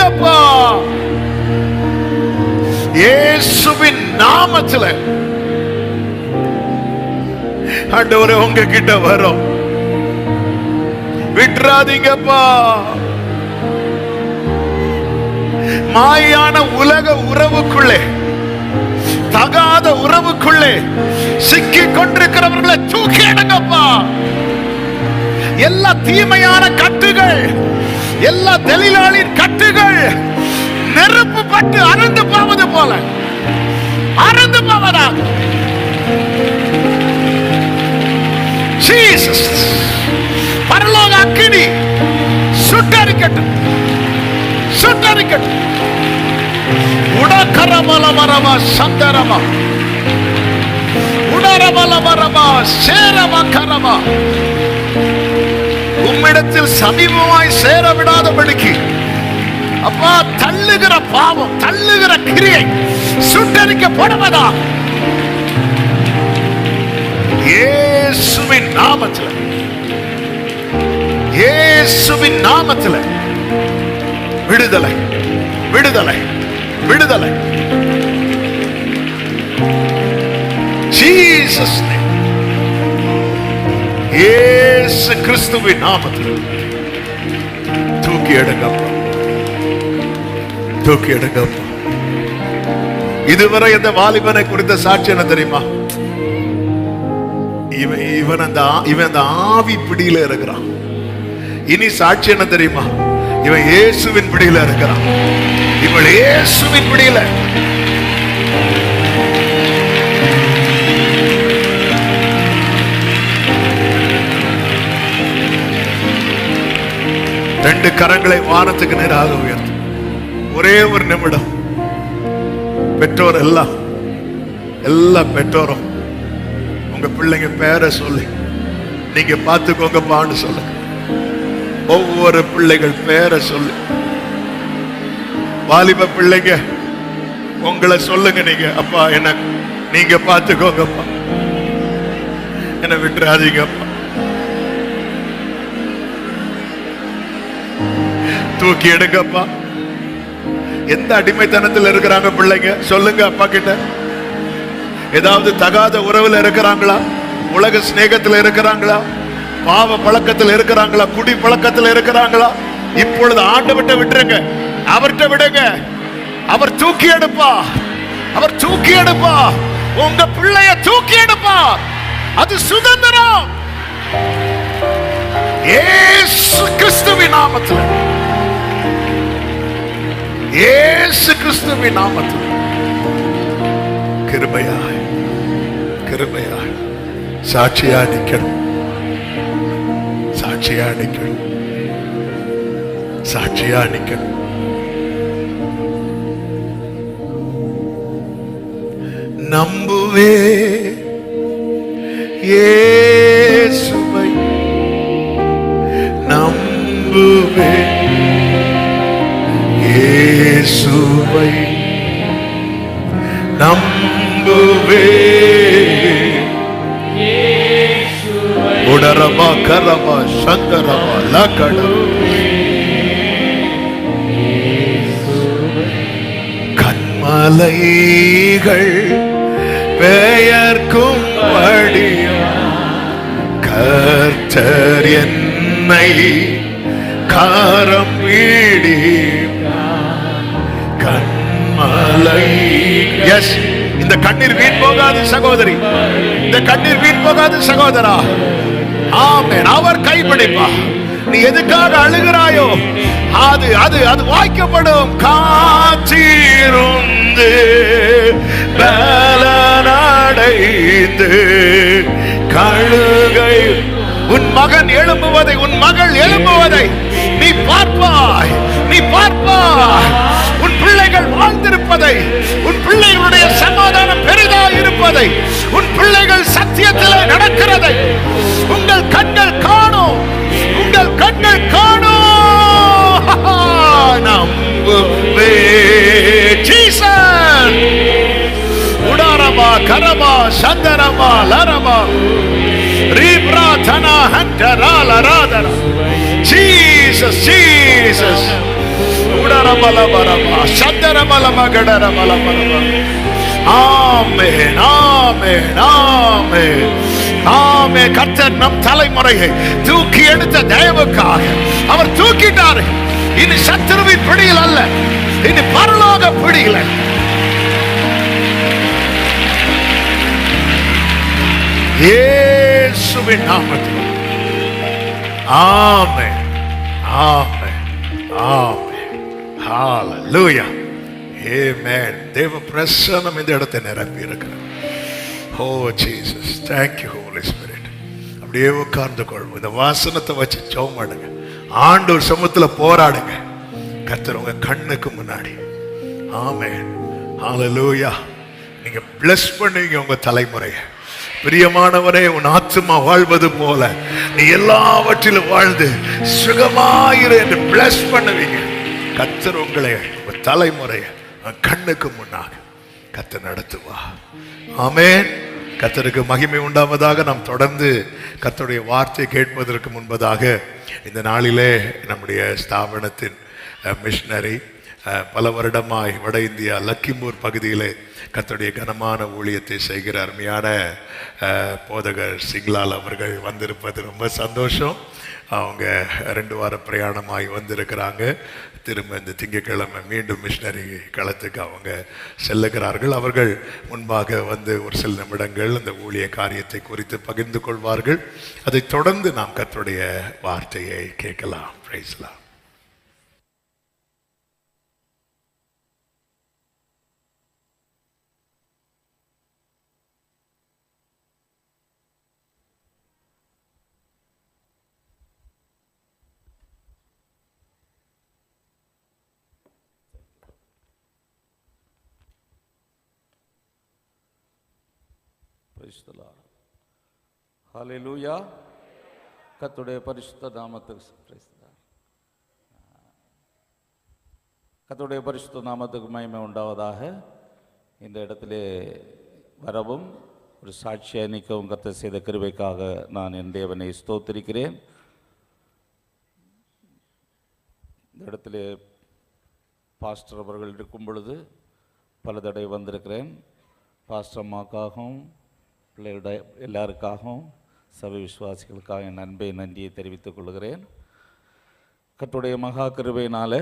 விடுங்கப்பா. இயேசுவின் நாமத்தில் ஆண்டவரே உங்ககிட்ட வரோம், விட்டுறாதீங்கப்பா. மாயான உலக உறவுக்குள்ளே, தகாத உறவுக்குள்ளே சிக்கிக் கொண்டிருக்கிறவர்களை தூக்கி எடுங்கப்பா. எல்லா தீமையான கட்டுகள், எல்லா தெளிலாளின் கட்டுகள் நெருப்பு பட்டு அறந்து போவது போல அறந்து போவதாக. ஜீசஸ் பரலோக அக்கினி சுட்டரிக்கட்டும், சுட்டரிக்கட்டும். உடகரமலமரமா சந்தரமா உடரமலமரமா சேரமா கரமா. உம்மிடத்தில் சமீபமாய் சேர விடாதபடிக்கு அப்பா தள்ளுகிற பாவம், தள்ளுகிற கிரியை சுட்டரிக்கப்படுவதா இயேசுவின் நாமத்தில், இயேசுவின் நாமத்தில். விடுதலை, விடுதலை, விடுதலை. ஜீசஸ் இயேசு கிறிஸ்துவின் நாமத்தில் தூக்கி எடுங்கப்பா, தூக்கி எடுங்கப்பா. இதுவரை இந்த வாலிபனை குறித்த சாட்சி என்ன தெரியுமா? இவன் அந்த ஆவி பிடியில இருக்கிறான். இனி சாட்சி என்ன தெரியுமா? இவன் இயேசுவின் பிடியில இருக்கிறான், இவள் இயேசுவின் பிடியில. ரெண்டு கரங்களை வானத்துக்கு நேராக உயர்த்து. ஒரே ஒரு நிமிடம். பெற்றோர் எல்லாம், எல்லா பெற்றோரும் உங்க பிள்ளைங்க பேரை சொல்லி நீங்க பார்த்துக்கோங்கப்பான்னு சொல்லுங்க. ஒவ்வொரு பிள்ளைகள் பேரை சொல்லி, வாலிப பிள்ளைங்க உங்களை சொல்லுங்க. நீங்க அப்பா என்ன நீங்க பார்த்துக்கோங்கப்பா, என்ன விட்டுறாதீங்கப்பா. தூக்கி எடுங்கப்பா. எந்த அடிமைத்தனத்தில் இருக்கிறாங்க பிள்ளைங்க சொல்லுங்க அப்பா கிட்ட. ஏதாவது தகாத உறவுல இருக்கிறாங்களா? உலக சிநேகத்தில் இருக்கிறாங்களா? பாவ பழக்கத்தில் இருக்கிறாங்களா? குடி பழக்கத்தில் இருக்கிறாங்களா? இப்பொழுது ஆண்டவர்கிட்ட விட்டுருங்க, அவர்கிட்ட விடுங்க. அவர் தூக்கி எடுப்பா, அவர் தூக்கி எடுப்பா. உங்க பிள்ளைய தூக்கி எடுப்பா. அது சுதந்திரம். இயேசு கிறிஸ்துவின் நாமத்தில், இயேசு கிறிஸ்துவின் நாமத்தில் கிருபையாய், கிருபையாய் சாட்சியா நிக்கணும், சாட்சியா நிக்கணும், சாட்சியா நிக்கணும். நம்புவே இயேசுவை, நம்புவே இயேசுவை, நம்புவே உடரமா கரமா சந்தரமா லகட. கண்மலைகள் பெயர்க்கும் கர்த்தர் என்னை காரம் வீடி. கண்மலை, எஸ், இந்த கண்ணீர் வீண் போகாது சகோதரி, இந்த கண்ணீர் வீண் போகாது சகோதரா. ஆமென். அவர் கைப்பிடிப்பா. நீ எதுக்காக அழுகிறாயோ அது அது அது வாய்க்கப்படும். காத்திருந்து பலனடைந்து கழுகை உன் மகன் எழும்புவதை, உன் மகள் எழும்புவதை நீ பார்ப்பாய், நீ பார்ப்பாய். உன் பிள்ளைகள் வாழ்ந்திருப்பதை, உன் பிள்ளைகளுடைய சமாதானம் பெரிதாக இருப்பதை, உன் பிள்ளைகள் சத்தியத்தில் நடக்கிறதை உங்கள் கண்கள் காணும், உங்கள் கண்கள் காணும். நம்புவே ஜீசஸ். உடாரமா கரமா சந்தரமா லரமா ரீப்ரா தனா ஹண்டரா லராதரா. Jesus, Jesus. உடர ரபலபரபா சந்தரபலமகடரபலபரபா. Amen, amen, amen, amen. கர்த்தர் நம் தலைமுறையை தூக்கி எடுத்த தயவுக்காக அவர் தூக்கிட்டார். இனி சத்துருவின் பிடியில் அல்ல, இனி பரலோக பிடியில். இயேசுவின் நாமத்தில். ஆமென், ஆமென், ஆமென். ஹalleluya. ஆமென். தேவ பிரசன்னம் இந்த இடத்தை நிரப்பி இருக்கிறது. ஓ Jesus, thank you Holy Spirit. அப்படியே உட்கார்ந்து கொள்வோம். இந்த வாசனத்தை வச்சு ஜெபம் பண்ணுங்க. ஆண்டவர் சமூகத்துல போராடுங்க. கர்த்தர் உங்க கண்ணுக்கு முன்னாடி. ஆமென், ஹalleluya. நீங்க bless பண்ணுவீங்க உங்க தலைமுறையை. பிரியமானவரே, உன் ஆத்துமா வாழ்வது போல நீ எல்லாவற்றிலும் வாழ்ந்து சுகமாயிரு என்று bless பண்ணுவீங்க. கர்த்தர் உங்களை உங்க தலைமுறையை கண்ணுக்கு முன்னாக கர்த்தர் நடத்துவா. ஆமென். கர்த்தருக்கு மகிமை உண்டாவதாக. நாம் தொடர்ந்து கர்த்தருடைய வார்த்தை கேட்பதற்கு முன்பதாக இந்த நாளிலே நம்முடைய ஸ்தாபனத்தின் மிஷனரி பல வருடமாய் வட இந்தியா லக்கிம்பூர் பகுதியிலே கர்த்தருடைய கனமான ஊழியத்தை செய்கிற அருமையான போதகர் சிங்லால் அவர்கள் வந்திருப்பது ரொம்ப சந்தோஷம். அவங்க 2 வார பிரயாணமாய் வந்திருக்கிறாங்க. திரும்ப இந்த திங்கட்கிழமை மீண்டும் மிஷனரி களத்துக்கு அவங்க செல்லுகிறார்கள். அவர்கள் முன்பாக வந்து ஒரு சில நிமிடங்கள் அந்த ஊழிய காரியத்தை குறித்து பகிர்ந்து கொள்வார்கள். அதை தொடர்ந்து நாம் கர்த்தருடைய வார்த்தையை கேட்கலாம். Praise the lord. ஹல்லேலூயா. கர்த்தருடைய பரிசுத்த நாமத்துக்கு கர்த்தருடைய பரிசுத்த நாமத்துக்கு மகிமை உண்டாவதாக. இந்த இடத்திலே வரவும் ஒரு சாட்சியை நிற்கவும் கர்த்தர் செய்த கிருபைக்காக நான் என் தேவனை ஸ்தோத்திரிக்கிறேன். இந்த இடத்திலே பாஸ்டர் அவர்கள் இருக்கும் பொழுது பல தடவை வந்திருக்கிறேன். பாஸ்டர் அம்மாக்காகவும் பிள்ளைகளுடைய எல்லாருக்காகவும் சபை விசுவாசிகளுக்காக என் அன்பை நன்றியை தெரிவித்துக் கொள்கிறேன். கர்த்தருடைய மகா கிருபையினால்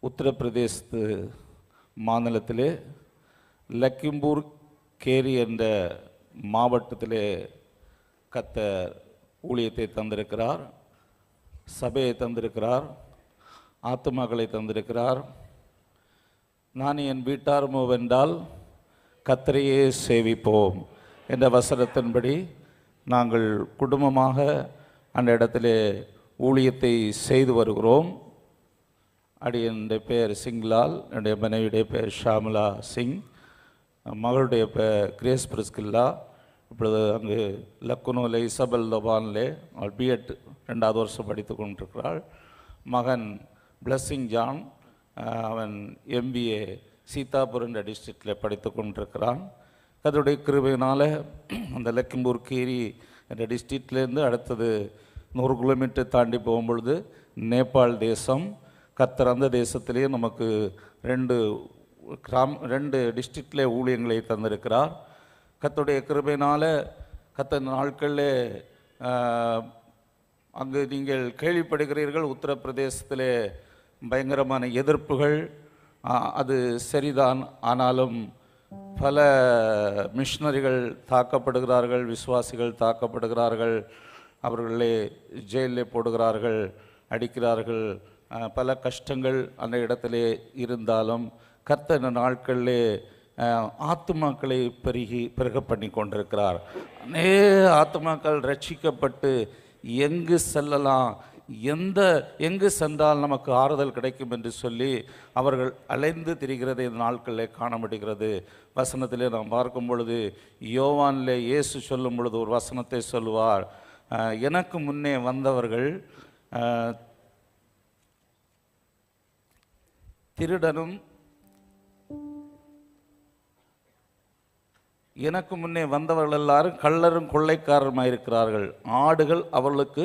உத்தரப்பிரதேசத்து மாநிலத்திலே லக்கிம்பூர் கேரி என்ற மாவட்டத்திலே கர்த்தர் ஊழியத்தை தந்திருக்கிறார், சபையை தந்திருக்கிறார், ஆத்துமாக்களை தந்திருக்கிறார். நான் என் வீட்டார்மோ வென்றால் கர்த்தரையே சேவிப்போம் என்ற வசனத்தின்படி நாங்கள் குடும்பமாக அந்த இடத்திலே ஊழியத்தை செய்து வருகிறோம். என்னுடைய பெயர் சிங்லால், என்னுடைய மனைவியுடைய பெயர் ஷாமலா சிங், மகளுடைய பெயர் கிரேஸ் பிரிஸ்கில்லா. இப்பொழுது அங்கு லக்குனோவில் இசபெல் லோபானிலே அவள் பிஎட் 2வது வருஷம் படித்து கொண்டிருக்கிறாள். மகன் பிளஸ்ஸிங் ஜான், அவன் MBA சீதாபுர் என்ற டிஸ்ட்ரிக்டில் படித்து கொண்டிருக்கிறான். கர்த்தருடைய கிருபையினால் அந்த லக்கிம்பூர் கேரி என்ற டிஸ்ட்ரிக்ட்லேருந்து அடுத்தது 100 கிலோமீட்டர் தாண்டி போகும்பொழுது நேபாள் தேசம். கர்த்தர் அந்த தேசத்திலே நமக்கு 2 டிஸ்ட்ரிக்டிலே ஊழியங்களை தந்திருக்கிறார். கர்த்தருடைய கிருபையினால் கர்த்தர் நாட்களில் அங்கு நீங்கள் கேள்விப்படுகிறீர்கள், உத்தரப்பிரதேசத்திலே பயங்கரமான எதிர்ப்புகள். அது சரிதான். ஆனாலும் பல மிஷனரிகள் தாக்கப்படுகிறார்கள், விசுவாசிகள் தாக்கப்படுகிறார்கள், அவர்களே ஜெயிலில் போடுகிறார்கள், அடிக்கிறார்கள். பல கஷ்டங்கள் அந்த இடத்திலே இருந்தாலும் கர்த்தர் இந்த நாட்களிலே ஆத்துமாக்களை பெருக பண்ணி கொண்டிருக்கிறார். அநேக ஆத்துமாக்கள் ரட்சிக்கப்பட்டு எங்கு செல்லலாம், எங்கு சென்றால் நமக்கு ஆறுதல் கிடைக்கும் என்று சொல்லி அவர்கள் அலைந்து திரிகிறதை இந்த நாட்களில் காண முடிகிறது. வசனத்திலே நாம் பார்க்கும் பொழுது யோவானிலே இயேசு சொல்லும் பொழுது ஒரு வசனத்தை சொல்லுவார், எனக்கு முன்னே வந்தவர்கள் திருடனும் எனக்கு முன்னே வந்தவர்கள் எல்லாரும் கள்ளரும் கொள்ளைக்காரருமாக இருக்கிறார்கள், ஆடுகள் அவர்களுக்கு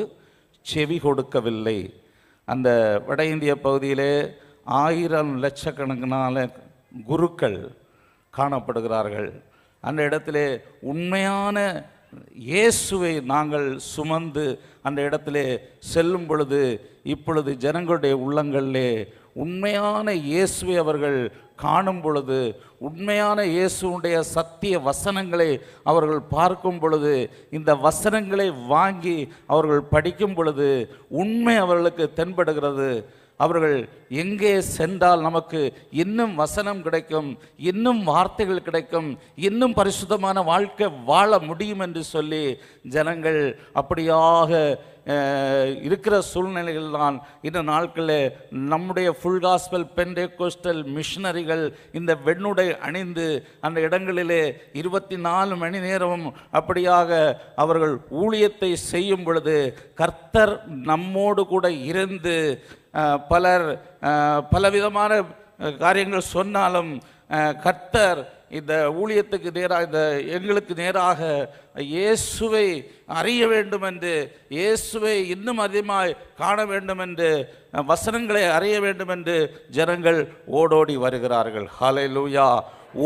செவி கொடுக்கவில்லை. அந்த வட இந்திய பகுதியிலே 1000 லட்சக்கணக்கினால குருக்கள் காணப்படுகிறார்கள். அந்த இடத்திலே உண்மையான இயேசுவை நாங்கள் சுமந்து அந்த இடத்திலே செல்லும் பொழுது, இப்பொழுது ஜனங்களுடைய உள்ளங்களிலே உண்மையான இயேசுவை அவர்கள் காணும் பொழுது, உண்மையான இயேசுடைய சத்திய வசனங்களை அவர்கள் பார்க்கும் பொழுது, இந்த வசனங்களை வாங்கி அவர்கள் படிக்கும் பொழுது உண்மை அவர்களுக்கு தென்படுகிறது. அவர்கள் எங்கே சென்றால் நமக்கு இன்னும் வசனம் கிடைக்கும், இன்னும் வார்த்தைகள் கிடைக்கும், இன்னும் பரிசுத்தமான வாழ்க்கை வாழ முடியும் என்று சொல்லி ஜனங்கள் அப்படியாக இருக்கிற சூழ்நிலைகள் தான் இந்த நாட்களில் நம்முடைய ஃபுல் காஸ்பல் பெண்டேகோஸ்டல் மிஷனரிகள் இந்த வெண்ணுடை அணிந்து அந்த இடங்களிலே 24 மணி நேரமும் அப்படியாக அவர்கள் ஊழியத்தை செய்யும் பொழுது கர்த்தர் நம்மோடு கூட இருந்து பலர் பலவிதமான காரியங்கள் சொன்னாலும் கர்த்தர் இந்த ஊழியத்துக்கு நேராக, இந்த எங்களுக்கு நேராக இயேசுவை அறிய வேண்டும் என்று, இயேசுவை இன்னும் அதிகமாய் காண வேண்டும் என்று, வசனங்களை அறிய வேண்டும் என்று ஜனங்கள் ஓடோடி வருகிறார்கள். ஹல்லேலூயா.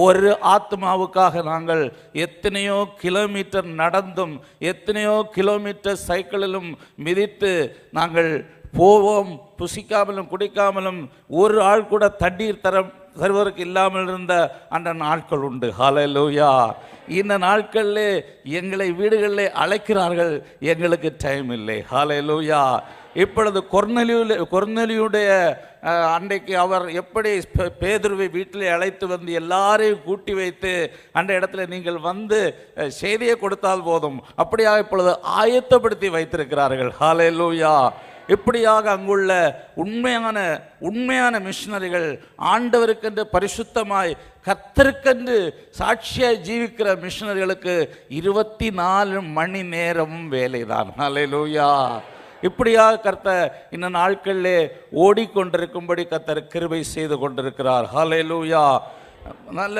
ஒரு ஆத்மாவுக்காக நாங்கள் எத்தனையோ கிலோமீட்டர் நடந்தும் எத்தனையோ கிலோமீட்டர் சைக்கிளிலும் மிதித்து நாங்கள் போவோம். புசிக்காமலும் குடிக்காமலும் ஒரு ஆள் கூட தண்ணீர் தருவதற்கு இல்லாமல் இருந்த அந்த நாட்கள் உண்டு. ஹல்லேலூயா. இந்த நாட்களிலே எங்களை வீடுகளிலே அழைக்கிறார்கள், எங்களுக்கு டைம் இல்லை. ஹல்லேலூயா. இப்பொழுது கொர்நேலியுடைய அன்றைக்கு அவர் எப்படி பேதுருவை வீட்டிலே அழைத்து வந்து எல்லாரையும் கூட்டி வைத்து அந்த இடத்துல நீங்கள் வந்து செய்தியை கொடுத்தால் போதும், அப்படியாக இப்பொழுது ஆயத்தப்படுத்தி வைத்திருக்கிறார்கள். ஹல்லேலூயா. இப்படியாக அங்குள்ள உண்மையான மிஷனரிகள், ஆண்டவருக்கென்று பரிசுத்தமாய் கர்த்தருக்கென்று சாட்சியாய் ஜீவிக்கிற மிஷனரிகளுக்கு 24 மணி நேரமும் வேலைதான். ஹல்லேலூயா. இப்படியாக கர்த்தர் இந்த நாட்களிலே ஓடிக்கொண்டிருக்கும்படி கர்த்தர் கிருபை செய்து கொண்டிருக்கிறார். ஹல்லேலூயா. நல்ல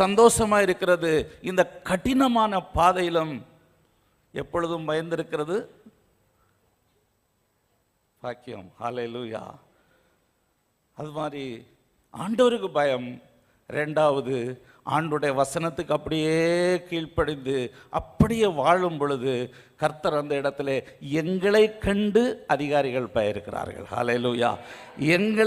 சந்தோஷமாக இருக்கிறது. இந்த கடினமான பாதையிலும் எப்பொழுதும் பயந்திருக்கிறது பாக்கியம். ஹல்லேலூயா. அது மாதிரி ஆண்டவருக்கு பயம். ரெண்டாவது, ஆண்டுடைய வசனத்துக்கு அப்படியே கீழ்ப்படிந்து அப்படியே வாழும் பொழுது கர்த்தர் அந்த இடத்துல எங்களை கண்டு அதிகாரிகள் பெயர்க்கிறார்கள். ஹல்லேலூயா. எங்களை